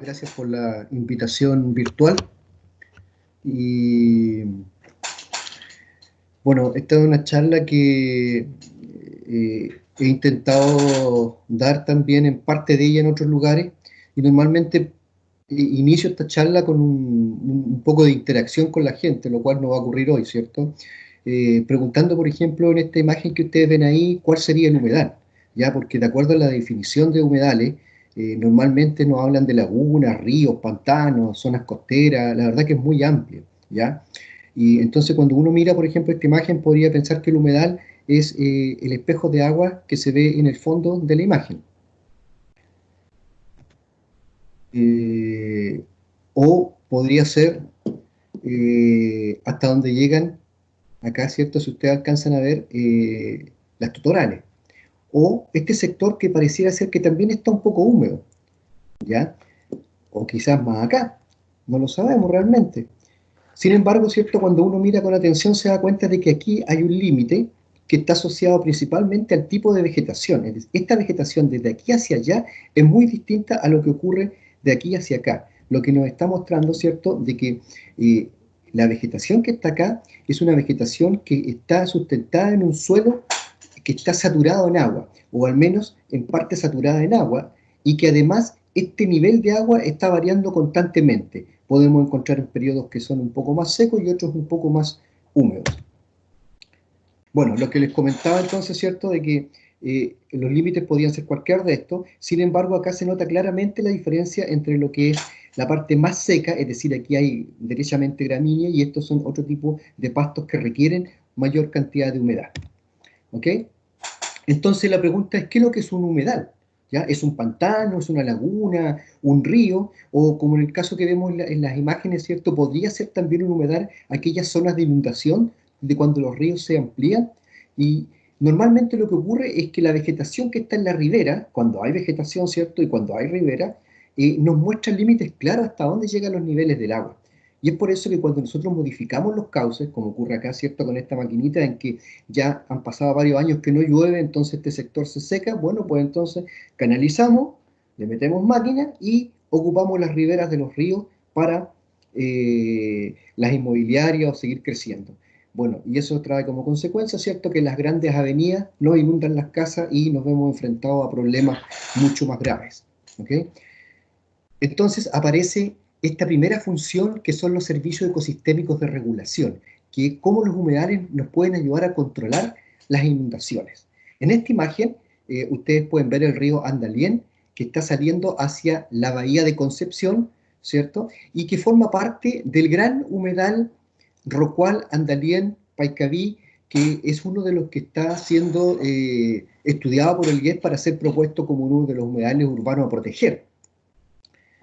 gracias por la invitación virtual. Y bueno, esta es una charla que he intentado dar también en parte de ella en otros lugares, y normalmente inicio esta charla con un poco de interacción con la gente, lo cual no va a ocurrir hoy, ¿cierto? Preguntando, por ejemplo, en esta imagen que ustedes ven ahí, ¿cuál sería el humedal? ¿Ya? Porque de acuerdo a la definición de humedales, normalmente nos hablan de lagunas, ríos, pantanos, zonas costeras, la verdad que es muy amplio, ¿ya? Y entonces cuando uno mira, por ejemplo, esta imagen, podría pensar que el humedal es el espejo de agua que se ve en el fondo de la imagen. O podría ser hasta donde llegan, acá, ¿cierto? Si ustedes alcanzan a ver las tutorales. O este sector que pareciera ser que también está un poco húmedo, ¿ya? O quizás más acá, no lo sabemos realmente. Sin embargo, ¿cierto? Cuando uno mira con atención se da cuenta de que aquí hay un límite que está asociado principalmente al tipo de vegetación. Es decir, esta vegetación desde aquí hacia allá es muy distinta a lo que ocurre de aquí hacia acá. Lo que nos está mostrando, ¿cierto?, de que la vegetación que está acá es una vegetación que está sustentada en un suelo que está saturado en agua, o al menos en parte saturada en agua, y que además este nivel de agua está variando constantemente. Podemos encontrar en periodos que son un poco más secos y otros un poco más húmedos. Bueno, lo que les comentaba entonces, ¿cierto?, de que los límites podían ser cualquier de estos. Sin embargo, acá se nota claramente la diferencia entre lo que es la parte más seca, es decir, aquí hay derechamente gramínea, y estos son otro tipo de pastos que requieren mayor cantidad de humedad. ¿Ok? Entonces la pregunta es, ¿qué es lo que es un humedal? ¿Ya? ¿Es un pantano, es una laguna, un río? O como en el caso que vemos en las imágenes, ¿cierto? ¿Podría ser también un humedal aquellas zonas de inundación de cuando los ríos se amplían? Y normalmente lo que ocurre es que la vegetación que está en la ribera, cuando hay vegetación, ¿cierto? Y cuando hay ribera, nos muestra límites claros hasta dónde llegan los niveles del agua. Y es por eso que cuando nosotros modificamos los cauces, como ocurre acá, ¿cierto? Con esta maquinita en que ya han pasado varios años que no llueve, entonces este sector se seca, bueno, pues entonces canalizamos, le metemos máquina y ocupamos las riberas de los ríos para las inmobiliarias o seguir creciendo. Bueno, y eso trae como consecuencia, ¿cierto?, que las grandes avenidas nos inundan las casas y nos vemos enfrentados a problemas mucho más graves. ¿Ok? Entonces aparece esta primera función, que son los servicios ecosistémicos de regulación, que es cómo los humedales nos pueden ayudar a controlar las inundaciones. En esta imagen ustedes pueden ver el río Andalién, que está saliendo hacia la bahía de Concepción, ¿cierto? Y que forma parte del gran humedal Rocual Andalién Paicaví, que es uno de los que está siendo estudiado por el IES para ser propuesto como uno de los humedales urbanos a proteger.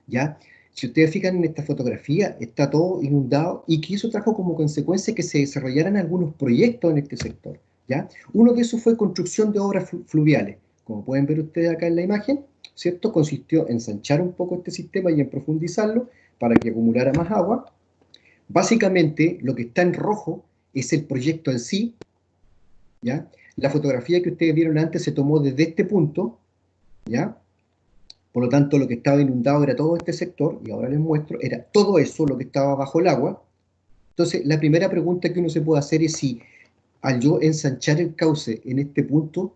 ¿Ya? Si ustedes fijan en esta fotografía, está todo inundado, y que eso trajo como consecuencia que se desarrollaran algunos proyectos en este sector, ¿ya? Uno de esos fue construcción de obras fluviales. Como pueden ver ustedes acá en la imagen, ¿cierto? Consistió en ensanchar un poco este sistema y en profundizarlo para que acumulara más agua. Básicamente, lo que está en rojo es el proyecto en sí, ¿ya? La fotografía que ustedes vieron antes se tomó desde este punto, ¿ya? Por lo tanto, lo que estaba inundado era todo este sector, y ahora les muestro, era todo eso lo que estaba bajo el agua. Entonces, la primera pregunta que uno se puede hacer es si, al yo ensanchar el cauce en este punto,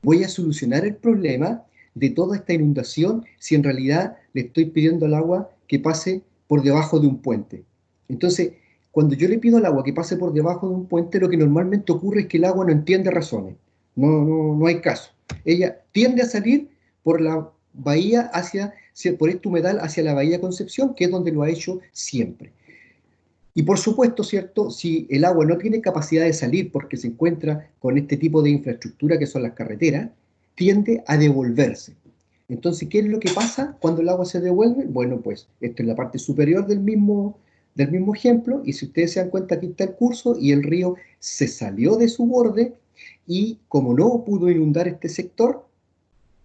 voy a solucionar el problema de toda esta inundación, si en realidad le estoy pidiendo al agua que pase por debajo de un puente. Entonces, cuando yo le pido al agua que pase por debajo de un puente, lo que normalmente ocurre es que el agua no entiende razones. No hay caso. Ella tiende a salir por la bahía por este humedal hacia la bahía Concepción, que es donde lo ha hecho siempre. Y por supuesto, ¿cierto?, si el agua no tiene capacidad de salir porque se encuentra con este tipo de infraestructura que son las carreteras, tiende a devolverse. Entonces, ¿qué es lo que pasa cuando el agua se devuelve? Bueno, pues esto es la parte superior del mismo ejemplo, y si ustedes se dan cuenta, aquí está el curso y el río se salió de su borde, y como no pudo inundar este sector,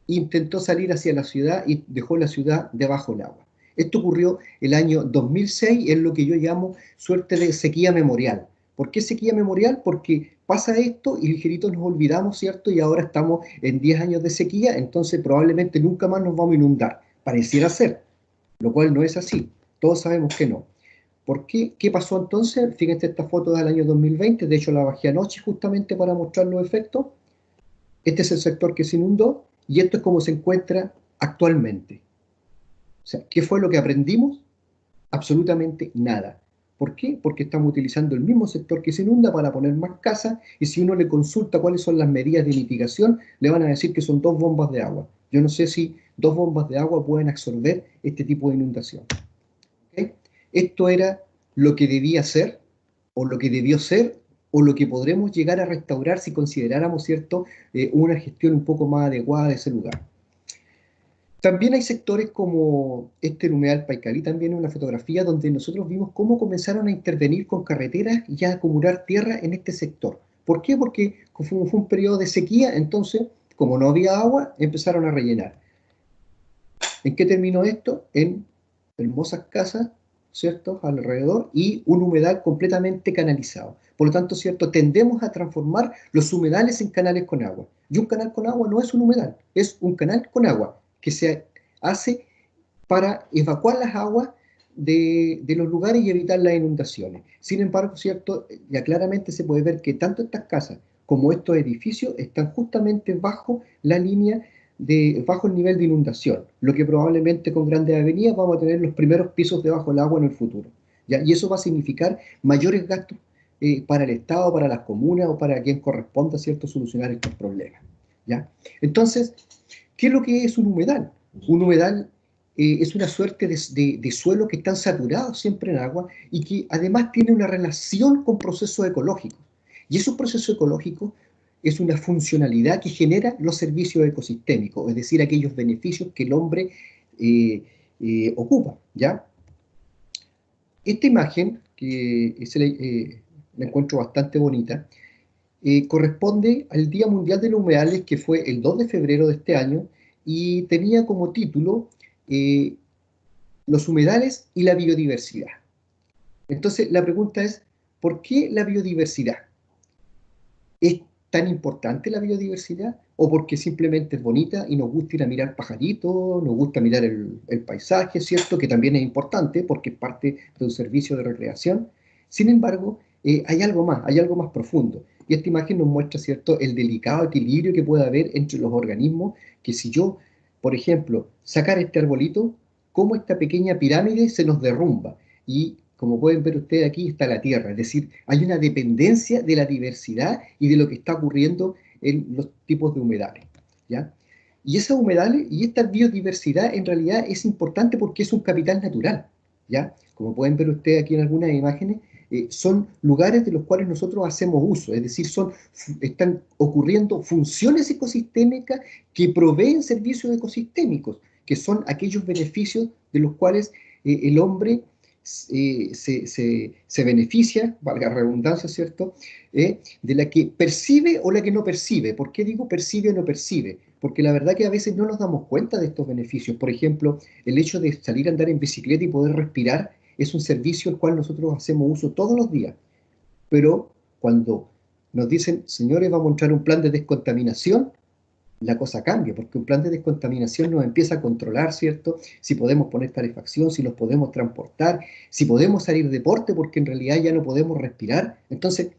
intentó salir hacia la ciudad y dejó la ciudad debajo del agua. Esto ocurrió el año 2006, es lo que yo llamo suerte de sequía memorial. ¿Por qué sequía memorial? Porque pasa esto y ligerito nos olvidamos, ¿cierto? Y ahora estamos en 10 años de sequía, entonces probablemente nunca más nos vamos a inundar. Pareciera ser. lo cual no es así. Todos sabemos que no. ¿Por qué? ¿Qué pasó entonces? Fíjense esta foto del año 2020, de hecho la bajé anoche justamente para mostrar los efectos. Este es el sector que se inundó y esto es como se encuentra actualmente. O sea, ¿qué fue lo que aprendimos? Absolutamente nada. ¿Por qué? Porque estamos utilizando el mismo sector que se inunda para poner más casas y si uno le consulta cuáles son las medidas de mitigación, le van a decir que son 2 bombas de agua. Yo no sé si 2 bombas de agua pueden absorber este tipo de inundación. ¿Okay? Esto era lo que debía ser, o lo que debió ser, o lo que podremos llegar a restaurar si consideráramos, ¿cierto?, una gestión un poco más adecuada de ese lugar. También hay sectores como este humedal Paicalí, también en una fotografía donde nosotros vimos cómo comenzaron a intervenir con carreteras y a acumular tierra en este sector. ¿Por qué? Porque fue un periodo de sequía, entonces, como no había agua, empezaron a rellenar. ¿En qué terminó esto? En hermosas casas, ¿cierto?, alrededor y un humedal completamente canalizado. Por lo tanto, ¿cierto?, tendemos a transformar los humedales en canales con agua. Y un canal con agua no es un humedal, es un canal con agua que se hace para evacuar las aguas de los lugares y evitar las inundaciones. Sin embargo, ¿cierto?, ya claramente se puede ver que tanto estas casas como estos edificios están justamente bajo la línea bajo el nivel de inundación, lo que probablemente con grandes avenidas vamos a tener los primeros pisos debajo del agua en el futuro. ¿Ya? Y eso va a significar mayores gastos para el Estado, para las comunas o para quien corresponda, ¿cierto?, solucionar estos problemas. ¿Ya? Entonces, ¿qué es lo que es un humedal? Un humedal es una suerte de suelo que está saturado siempre en agua y que además tiene una relación con procesos ecológicos. Y esos procesos ecológicos es una funcionalidad que genera los servicios ecosistémicos, es decir, aquellos beneficios que el hombre ocupa, ¿ya? Esta imagen, que la encuentro bastante bonita, corresponde al Día Mundial de los Humedales, que fue el 2 de febrero de este año, y tenía como título eh, Los humedales y la biodiversidad. Entonces, la pregunta es, ¿por qué la biodiversidad? ¿Es tan importante la biodiversidad? ¿O porque simplemente es bonita y nos gusta ir a mirar pajaritos, nos gusta mirar el paisaje, ¿cierto? Que también es importante porque es parte de un servicio de recreación. Sin embargo, hay algo más profundo. Y esta imagen nos muestra, ¿cierto?, el delicado equilibrio que puede haber entre los organismos, que si yo, por ejemplo, sacar este arbolito, cómo esta pequeña pirámide se nos derrumba. Y como pueden ver ustedes aquí está la Tierra, es decir, hay una dependencia de la diversidad y de lo que está ocurriendo en los tipos de humedales, ¿ya? Y esas humedales y esta biodiversidad en realidad es importante porque es un capital natural, ¿ya? Como pueden ver ustedes aquí en algunas imágenes, son lugares de los cuales nosotros hacemos uso, es decir, están ocurriendo funciones ecosistémicas que proveen servicios ecosistémicos, que son aquellos beneficios de los cuales el hombre se beneficia, valga la redundancia, ¿cierto?, de la que percibe o la que no percibe. ¿Por qué digo percibe o no percibe? Porque la verdad que a veces no nos damos cuenta de estos beneficios. Por ejemplo, el hecho de salir a andar en bicicleta y poder respirar es un servicio al cual nosotros hacemos uso todos los días. Pero cuando nos dicen, señores, vamos a entrar un plan de descontaminación, la cosa cambia, porque un plan de descontaminación nos empieza a controlar, ¿cierto? Si podemos poner calefacción, si los podemos transportar, si podemos salir de deporte, porque en realidad ya no podemos respirar. Entonces,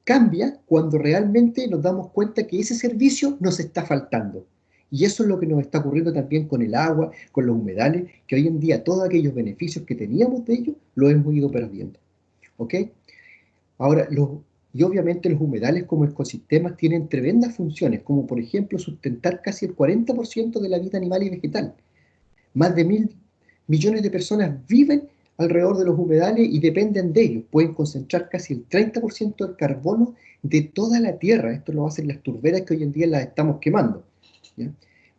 cambia cuando realmente nos damos cuenta que ese servicio nos está faltando. Y eso es lo que nos está ocurriendo también con el agua, con los humedales, que hoy en día todos aquellos beneficios que teníamos de ellos los hemos ido perdiendo. ¿Ok? Ahora, y obviamente los humedales como ecosistemas tienen tremendas funciones, como por ejemplo sustentar casi el 40% de la vida animal y vegetal. Más de 1.000 millones de personas viven alrededor de los humedales y dependen de ellos. Pueden concentrar casi el 30% del carbono de toda la Tierra. Esto lo hacen las turberas que hoy en día las estamos quemando, ¿ya?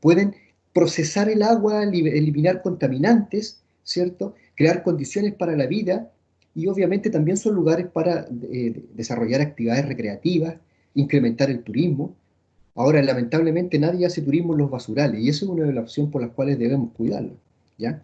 Pueden procesar el agua, eliminar contaminantes, ¿cierto? Crear condiciones para la vida y obviamente también son lugares para desarrollar actividades recreativas, incrementar el turismo. Ahora, lamentablemente, nadie hace turismo en los basurales y eso es una de las opciones por las cuales debemos cuidarlo, ¿ya?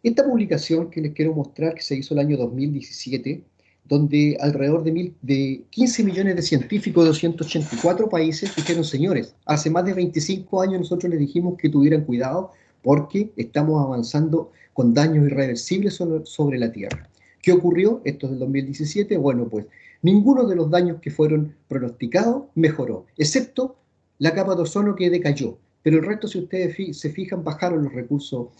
Esta publicación que les quiero mostrar, que se hizo el año 2017, donde alrededor de 15 millones de científicos de 284 países dijeron, señores, hace más de 25 años nosotros les dijimos que tuvieran cuidado porque estamos avanzando con daños irreversibles sobre la Tierra. ¿Qué ocurrió? Esto es del 2017. Bueno, pues ninguno de los daños que fueron pronosticados mejoró, excepto la capa de ozono que decayó. Pero el resto, si ustedes se fijan, bajaron los recursos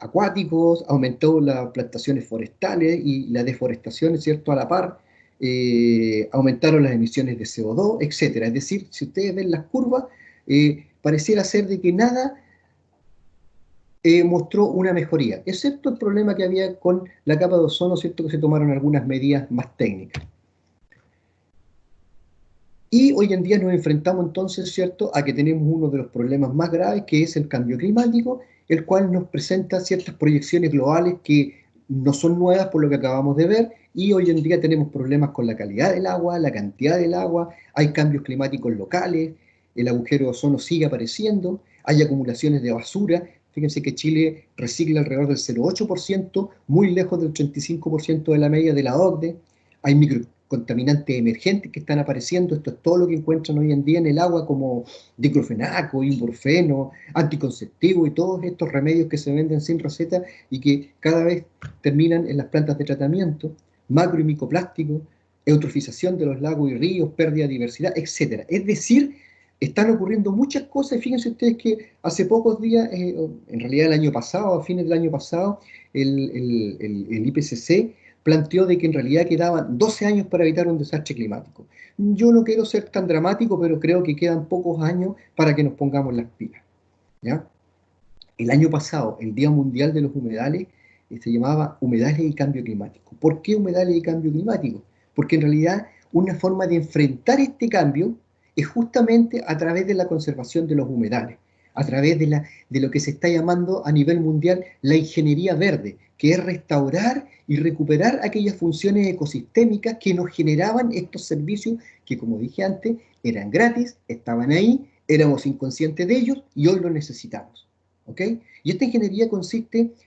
acuáticos, aumentó las plantaciones forestales y la deforestación, ¿cierto?, a la par, aumentaron las emisiones de CO2, etcétera. Es decir, si ustedes ven las curvas, pareciera ser de que nada mostró una mejoría, excepto el problema que había con la capa de ozono, ¿cierto?, que se tomaron algunas medidas más técnicas. Y hoy en día nos enfrentamos entonces, ¿cierto?, a que tenemos uno de los problemas más graves, que es el cambio climático, el cual nos presenta ciertas proyecciones globales que no son nuevas por lo que acabamos de ver, y hoy en día tenemos problemas con la calidad del agua, la cantidad del agua, hay cambios climáticos locales, el agujero de ozono sigue apareciendo, hay acumulaciones de basura. Fíjense que Chile recicla alrededor del 0,8%, muy lejos del 35% de la media de la OCDE, hay microcontaminantes emergentes que están apareciendo. Esto es todo lo que encuentran hoy en día en el agua, como diclofenaco, ibuprofeno, anticonceptivo y todos estos remedios que se venden sin receta y que cada vez terminan en las plantas de tratamiento, macro y microplástico, eutrofización de los lagos y ríos, pérdida de diversidad, etc. Es decir, están ocurriendo muchas cosas, y fíjense ustedes que hace pocos días, en realidad el año pasado, a fines del año pasado, el IPCC planteó de que en realidad quedaban 12 años para evitar un desastre climático. Yo no quiero ser tan dramático, pero creo que quedan pocos años para que nos pongamos las pilas, ¿ya? El año pasado, el Día Mundial de los Humedales, se llamaba Humedales y Cambio Climático. ¿Por qué humedales y cambio climático? Porque en realidad una forma de enfrentar este cambio es justamente a través de la conservación de los humedales, a través de lo que se está llamando a nivel mundial la ingeniería verde, que es restaurar y recuperar aquellas funciones ecosistémicas que nos generaban estos servicios que, como dije antes, eran gratis, estaban ahí, éramos inconscientes de ellos y hoy los necesitamos. ¿Ok? Y esta ingeniería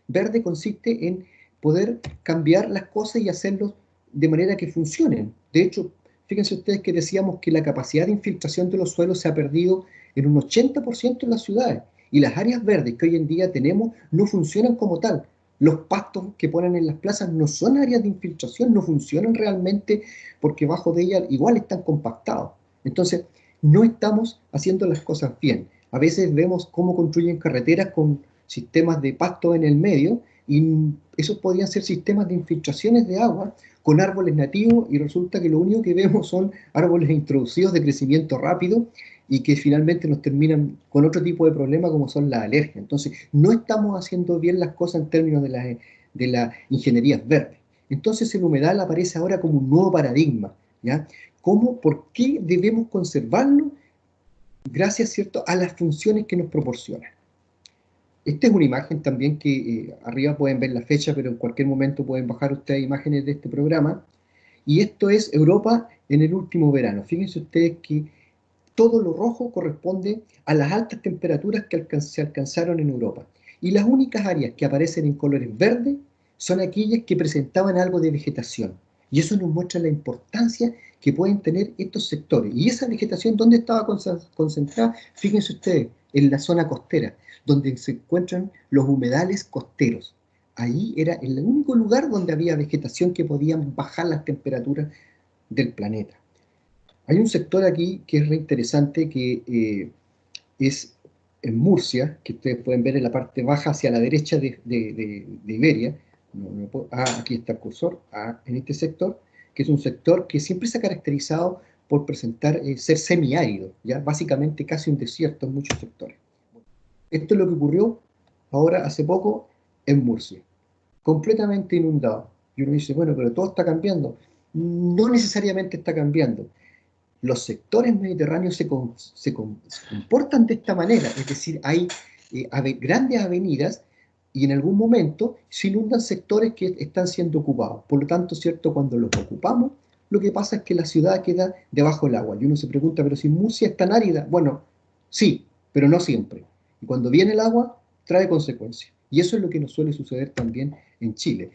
verde consiste en poder cambiar las cosas y hacerlos de manera que funcionen. De hecho, fíjense ustedes que decíamos que la capacidad de infiltración de los suelos se ha perdido en un 80% en las ciudades, y las áreas verdes que hoy en día tenemos no funcionan como tal. Los pastos que ponen en las plazas no son áreas de infiltración, no funcionan realmente porque bajo de ellas igual están compactados. Entonces, no estamos haciendo las cosas bien. A veces vemos cómo construyen carreteras con sistemas de pasto en el medio, y esos podrían ser sistemas de infiltraciones de agua con árboles nativos, y resulta que lo único que vemos son árboles introducidos de crecimiento rápido y que finalmente nos terminan con otro tipo de problemas como son las alergias. Entonces, no estamos haciendo bien las cosas en términos de la ingeniería verde. Entonces, el humedal aparece ahora como un nuevo paradigma, ¿ya? ¿Cómo, por qué debemos conservarlo? Gracias, ¿cierto?, a las funciones que nos proporciona. Esta es una imagen también que arriba pueden ver la fecha, pero en cualquier momento pueden bajar ustedes imágenes de este programa. Y esto es Europa en el último verano. Fíjense ustedes que todo lo rojo corresponde a las altas temperaturas que se alcanzaron en Europa. Y las únicas áreas que aparecen en colores verdes son aquellas que presentaban algo de vegetación. Y eso nos muestra la importancia que pueden tener estos sectores. Y esa vegetación, ¿dónde estaba concentrada? Fíjense ustedes, en la zona costera, donde se encuentran los humedales costeros. Ahí era el único lugar donde había vegetación que podían bajar las temperaturas del planeta. Hay un sector aquí que es re interesante, que es en Murcia, que ustedes pueden ver en la parte baja hacia la derecha de Iberia. Aquí está el cursor, en este sector, que es un sector que siempre se ha caracterizado por presentar ser semiárido, ¿ya? Básicamente casi un desierto en muchos sectores. Esto es lo que ocurrió ahora hace poco en Murcia, completamente inundado. Y uno dice, bueno, pero todo está cambiando. No necesariamente está cambiando. Los sectores mediterráneos se comportan de esta manera, es decir, hay grandes avenidas y en algún momento se inundan sectores que están siendo ocupados. Por lo tanto, ¿cierto?, cuando los ocupamos, lo que pasa es que la ciudad queda debajo del agua. Y uno se pregunta, ¿pero si Murcia es tan árida? Bueno, sí, pero no siempre. Y cuando viene el agua, trae consecuencias. Y eso es lo que nos suele suceder también en Chile.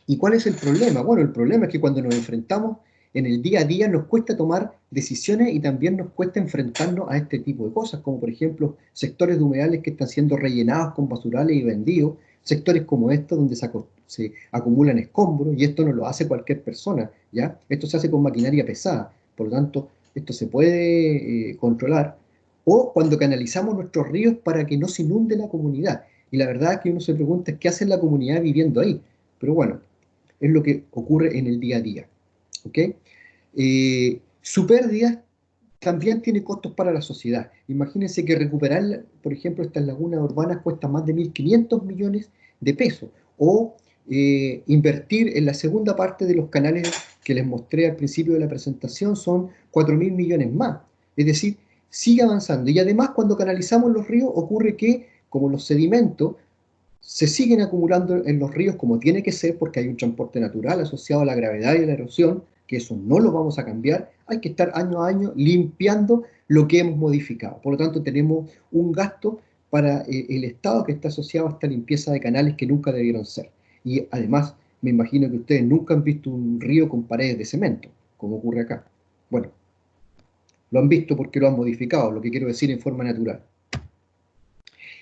¿Y cuál es el problema? Bueno, el problema es que cuando nos enfrentamos en el día a día nos cuesta tomar decisiones y también nos cuesta enfrentarnos a este tipo de cosas, como por ejemplo sectores de humedales que están siendo rellenados con basurales y vendidos, sectores como estos donde se acumulan escombros, y esto no lo hace cualquier persona, ¿ya? Esto se hace con maquinaria pesada, por lo tanto, esto se puede controlar, o cuando canalizamos nuestros ríos para que no se inunde la comunidad. Y la verdad es que uno se pregunta qué hace la comunidad viviendo ahí. Pero bueno, es lo que ocurre en el día a día. ¿Ok? Su pérdida también tiene costos para la sociedad. Imagínense que recuperar, por ejemplo, estas lagunas urbanas cuesta más de 1.500 millones de pesos. O invertir en la segunda parte de los canales que les mostré al principio de la presentación son 4.000 millones más. Es decir, sigue avanzando. Y además, cuando canalizamos los ríos, ocurre que, como los sedimentos se siguen acumulando en los ríos como tiene que ser, porque hay un transporte natural asociado a la gravedad y a la erosión, que eso no lo vamos a cambiar, hay que estar año a año limpiando lo que hemos modificado. Por lo tanto, tenemos un gasto para el Estado que está asociado a esta limpieza de canales que nunca debieron ser. Y además, me imagino que ustedes nunca han visto un río con paredes de cemento, como ocurre acá. Bueno, lo han visto porque lo han modificado, lo que quiero decir en forma natural.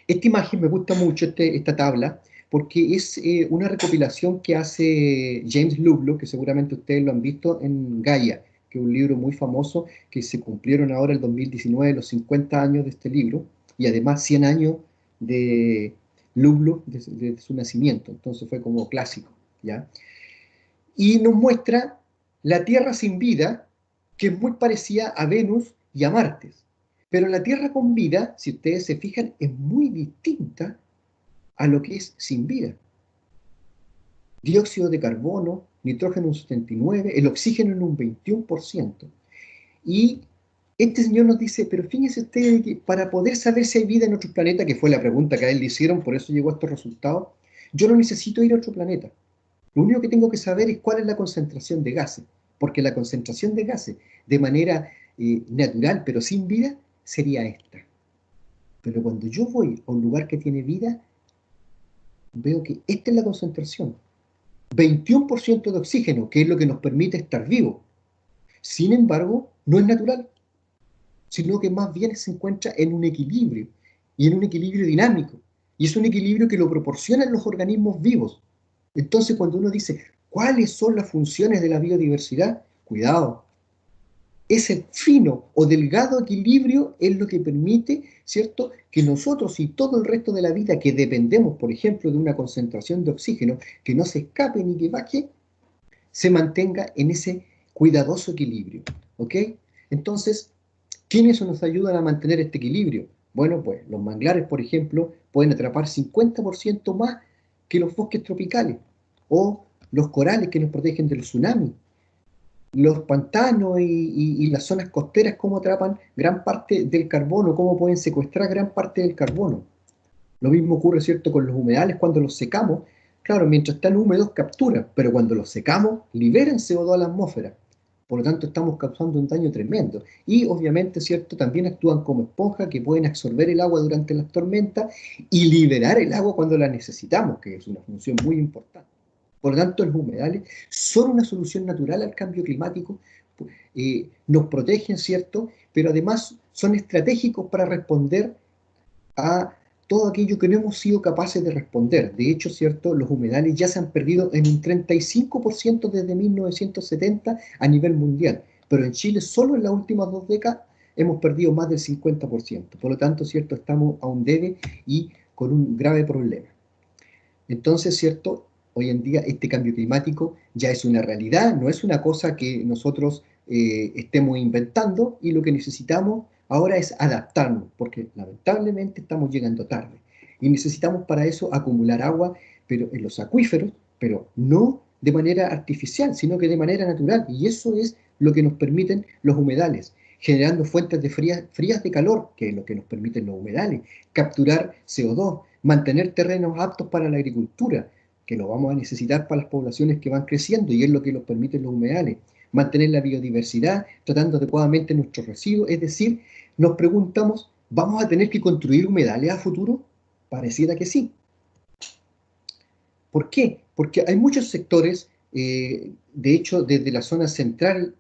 Esta imagen me gusta mucho, esta tabla, porque es una recopilación que hace James Lovelock, que seguramente ustedes lo han visto en Gaia, que es un libro muy famoso, que se cumplieron ahora el 2019 los 50 años de este libro, y además 100 años de Lovelock de su nacimiento, entonces fue como clásico, ¿ya? Y nos muestra la Tierra sin vida, que es muy parecida a Venus y a Marte. Pero la Tierra con vida, si ustedes se fijan, es muy distinta a lo que es sin vida. Dióxido de carbono, nitrógeno un 79%, el oxígeno en un 21%. Y este señor nos dice, pero fíjense ustedes que para poder saber si hay vida en otro planeta, que fue la pregunta que a él le hicieron, por eso llegó a estos resultados, yo no necesito ir a otro planeta. Lo único que tengo que saber es cuál es la concentración de gases, porque la concentración de gases de manera natural, pero sin vida, sería esta. Pero cuando yo voy a un lugar que tiene vida, veo que esta es la concentración. 21% de oxígeno, que es lo que nos permite estar vivos. Sin embargo, no es natural, sino que más bien se encuentra en un equilibrio, y en un equilibrio dinámico. Y es un equilibrio que lo proporcionan los organismos vivos. Entonces, cuando uno dice, ¿cuáles son las funciones de la biodiversidad? Cuidado, ese fino o delgado equilibrio es lo que permite, ¿cierto?, que nosotros y todo el resto de la vida que dependemos, por ejemplo, de una concentración de oxígeno que no se escape ni que baje, se mantenga en ese cuidadoso equilibrio, ¿ok? Entonces, ¿quiénes nos ayudan a mantener este equilibrio? Bueno, pues los manglares, por ejemplo, pueden atrapar 50% más que los bosques tropicales, o los corales que nos protegen del tsunami, los pantanos y las zonas costeras, cómo atrapan gran parte del carbono, cómo pueden secuestrar gran parte del carbono. Lo mismo ocurre, ¿cierto?, con los humedales cuando los secamos. Claro, mientras están húmedos capturan, pero cuando los secamos liberan CO2 a la atmósfera. Por lo tanto, estamos causando un daño tremendo. Y obviamente, ¿cierto?, también actúan como esponja que pueden absorber el agua durante las tormentas y liberar el agua cuando la necesitamos, que es una función muy importante. Por lo tanto, los humedales son una solución natural al cambio climático, nos protegen, ¿cierto?, pero además son estratégicos para responder a todo aquello que no hemos sido capaces de responder. De hecho, ¿cierto?, los humedales ya se han perdido en un 35% desde 1970 a nivel mundial, pero en Chile solo en las últimas 2 décadas hemos perdido más del 50%. Por lo tanto, ¿cierto?, estamos a un debe y con un grave problema. Entonces, ¿cierto?, hoy en día este cambio climático ya es una realidad, no es una cosa que nosotros estemos inventando, y lo que necesitamos ahora es adaptarnos, porque lamentablemente estamos llegando tarde. Y necesitamos para eso acumular agua, pero en los acuíferos, pero no de manera artificial, sino que de manera natural. Y eso es lo que nos permiten los humedales, generando fuentes de frías de calor, que es lo que nos permiten los humedales, capturar CO2, mantener terrenos aptos para la agricultura, que lo vamos a necesitar para las poblaciones que van creciendo, y es lo que nos permiten los humedales, mantener la biodiversidad, tratando adecuadamente nuestros residuos. Es decir, nos preguntamos, ¿vamos a tener que construir humedales a futuro? Pareciera que sí. ¿Por qué? Porque hay muchos sectores, de hecho, desde la zona central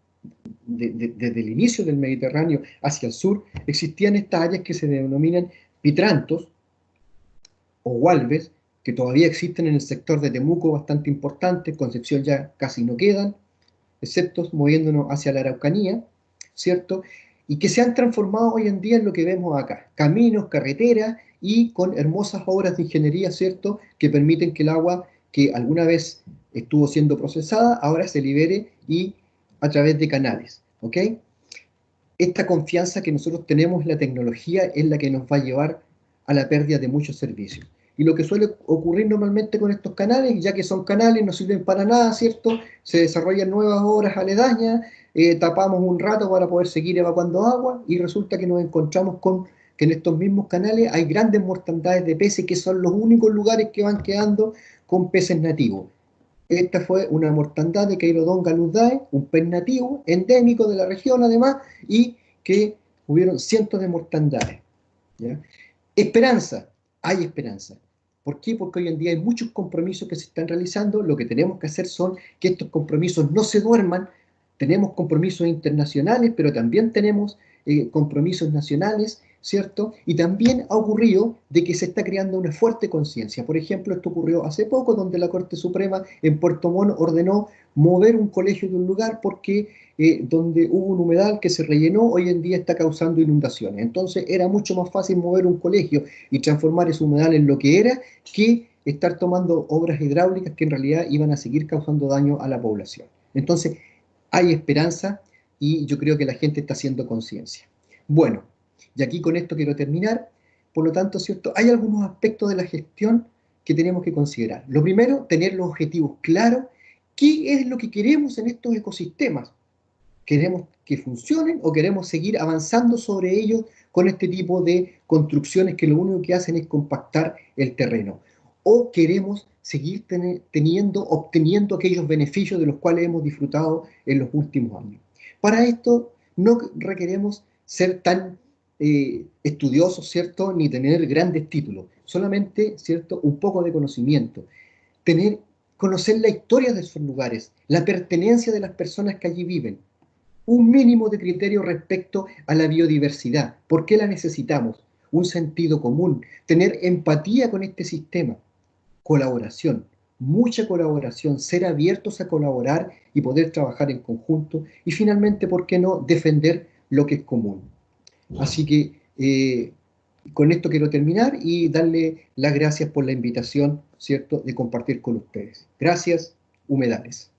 desde el inicio del Mediterráneo hacia el sur, existían estas áreas que se denominan pitrantos o hualves, que todavía existen en el sector de Temuco bastante importantes, Concepción ya casi no quedan, excepto moviéndonos hacia la Araucanía, ¿cierto? Y que se han transformado hoy en día en lo que vemos acá, caminos, carreteras y con hermosas obras de ingeniería, ¿cierto? Que permiten que el agua que alguna vez estuvo siendo procesada, ahora se libere y a través de canales, ¿ok? Esta confianza que nosotros tenemos en la tecnología es la que nos va a llevar a la pérdida de muchos servicios. Y lo que suele ocurrir normalmente con estos canales, ya que son canales, no sirven para nada, ¿cierto? Se desarrollan nuevas obras aledañas, tapamos un rato para poder seguir evacuando agua y resulta que nos encontramos con que en estos mismos canales hay grandes mortandades de peces que son los únicos lugares que van quedando con peces nativos. Esta fue una mortandad de Queirodon galuzdae, un pez nativo, endémico de la región además, y que hubieron cientos de mortandades. ¿Ya? Esperanza, hay esperanza. ¿Por qué? Porque hoy en día hay muchos compromisos que se están realizando. Lo que tenemos que hacer son que estos compromisos no se duerman. Tenemos compromisos internacionales, pero también tenemos compromisos nacionales, ¿cierto? Y también ha ocurrido de que se está creando una fuerte conciencia. Por ejemplo, esto ocurrió hace poco, donde la Corte Suprema en Puerto Montt ordenó mover un colegio de un lugar porque donde hubo un humedal que se rellenó, hoy en día está causando inundaciones. Entonces era mucho más fácil mover un colegio y transformar ese humedal en lo que era, que estar tomando obras hidráulicas que en realidad iban a seguir causando daño a la población. Entonces, hay esperanza y yo creo que la gente está haciendo conciencia. Bueno, y aquí con esto quiero terminar. Por lo tanto, ¿cierto? Hay algunos aspectos de la gestión que tenemos que considerar. Lo primero, tener los objetivos claros. ¿Qué es lo que queremos en estos ecosistemas? ¿Queremos que funcionen o queremos seguir avanzando sobre ellos con este tipo de construcciones que lo único que hacen es compactar el terreno? ¿O queremos seguir obteniendo aquellos beneficios de los cuales hemos disfrutado en los últimos años? Para esto no requeremos ser tan estudiosos, ¿cierto? Ni tener grandes títulos, solamente, ¿cierto? Un poco de conocimiento, conocer la historia de esos lugares, la pertenencia de las personas que allí viven, un mínimo de criterio respecto a la biodiversidad. ¿Por qué la necesitamos? Un sentido común, tener empatía con este sistema, colaboración, mucha colaboración, ser abiertos a colaborar y poder trabajar en conjunto y finalmente, ¿por qué no?, defender lo que es común. Así que con esto quiero terminar y darle las gracias por la invitación, ¿cierto?, de compartir con ustedes. Gracias, humedales.